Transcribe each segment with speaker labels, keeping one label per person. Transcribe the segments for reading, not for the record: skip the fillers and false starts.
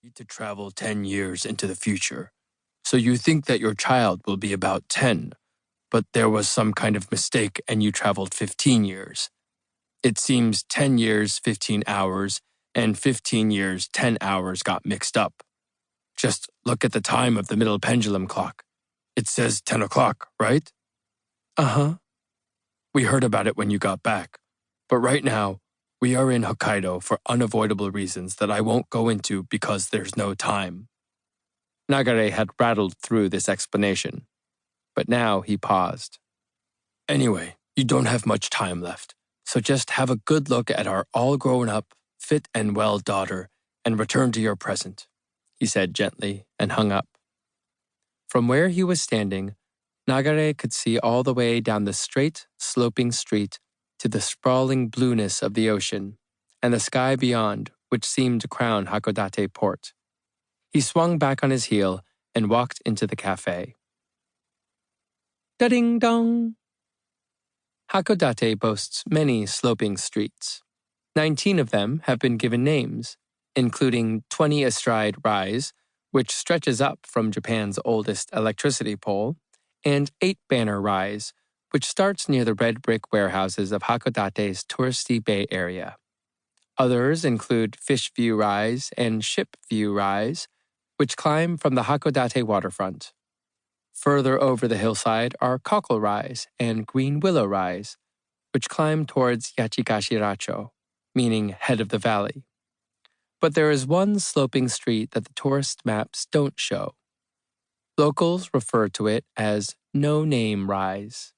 Speaker 1: Need to travel 10 years into the future. So you think that your child will be about 10, but there was some kind of mistake and you traveled 15 years. It seems 10 years, 15 hours, and 15 years, 10 hours got mixed up. Just look at the time of the middle pendulum clock. It says 10 o'clock, right? Uh-huh. We heard about it when you got back. But right now, we are in Hokkaido for unavoidable reasons that I won't go into because there's no time. Nagare had rattled through this explanation, but now he paused. Anyway, you don't have much time left, so just have a good look at our all-grown-up, fit and well daughter and return to your present, he said gently and hung up. From where he was standing, Nagare could see all the way down the straight, sloping street to the sprawling blueness of the ocean and the sky beyond, which seemed to crown Hakodate port. He swung back on his heel and walked into the cafe. Da-ding-dong! Hakodate boasts many sloping streets. 19 of them have been given names, including 20 Astride Rise, which stretches up from Japan's oldest electricity pole, and 8 Banner Rise, which starts near the red brick warehouses of Hakodate's touristy bay area. Others include Fish View Rise and Ship View Rise, which climb from the Hakodate waterfront. Further over the hillside are Cockle Rise and Green Willow Rise, which climb towards Yachigashiracho, meaning head of the valley. But there is one sloping street that the tourist maps don't show. Locals refer to it as No Name Rise.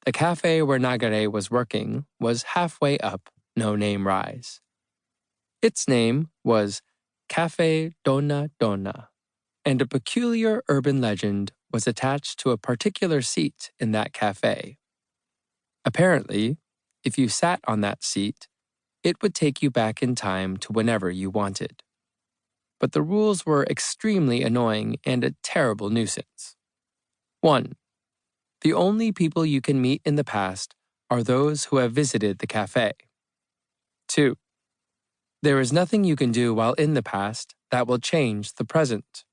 Speaker 1: The cafe where Nagare was working was halfway up No Name Rise. Its name was Cafe Donna Donna, and a peculiar urban legend was attached to a particular seat in that cafe. Apparently, if you sat on that seat, it would take you back in time to whenever you wanted. But the rules were extremely annoying and a terrible nuisance. 1. The only people you can meet in the past are those who have visited the cafe. 2. There is nothing you can do while in the past that will change the present.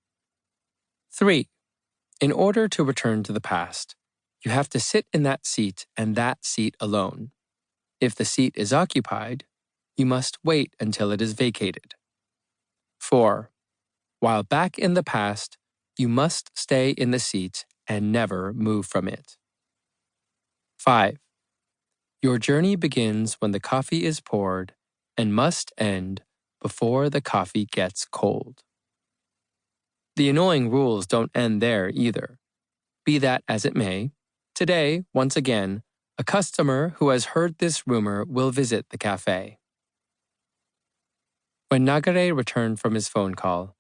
Speaker 1: 3. In order to return to the past, you have to sit in that seat and that seat alone. If the seat is occupied, you must wait until it is vacated. 4. While back in the past, you must stay in the seat and never move from it. 5. Your journey begins when the coffee is poured and must end before the coffee gets cold. The annoying rules don't end there either. Be that as it may, today, once again, a customer who has heard this rumor will visit the cafe. When Nagare returned from his phone call,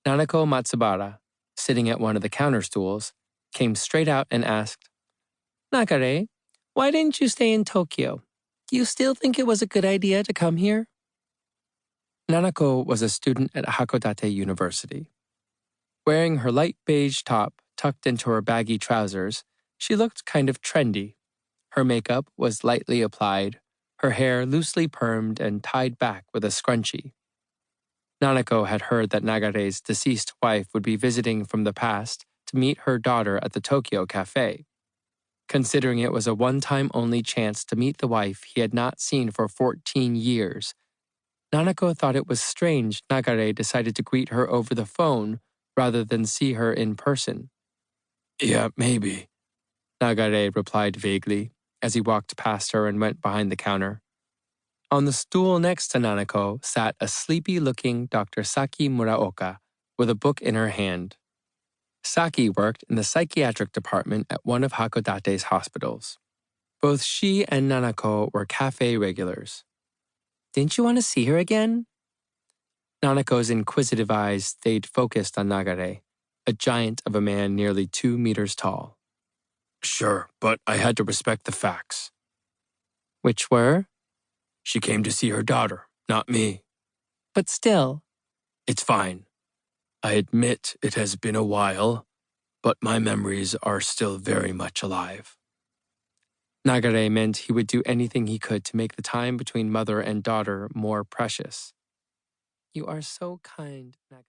Speaker 1: Nanako Matsubara, sitting at one of the counter stools, came straight out and asked, "Nagare, why didn't you stay in Tokyo? Do you still think it was a good idea to come here?" Nanako was a student at Hakodate University. Wearing her light beige top tucked into her baggy trousers, she looked kind of trendy. Her makeup was lightly applied, her hair loosely permed and tied back with a scrunchie. Nanako had heard that Nagare's deceased wife would be visiting from the past to meet her daughter at the Tokyo cafe. Considering it was a one-time-only chance to meet the wife he had not seen for 14 years, Nanako thought it was strange Nagare decided to greet her over the phone rather than see her in person. "Yeah, maybe," Nagare replied vaguely as he walked past her and went behind the counter. On the stool next to Nanako sat a sleepy-looking Dr. Saki Muraoka with a book in her hand. Saki worked in the psychiatric department at one of Hakodate's hospitals. Both she and Nanako were cafe regulars. "Didn't you want to see her again?" Nanako's inquisitive eyes stayed focused on Nagare, a giant of a man nearly 2 meters tall. "Sure, but I had to respect the facts." "Which were?" "She came to see her daughter, not me." "But still." "It's fine. I admit it has been a while, but my memories are still very much alive." Nagare meant he would do anything he could to make the time between mother and daughter more precious. You are so kind, Naka.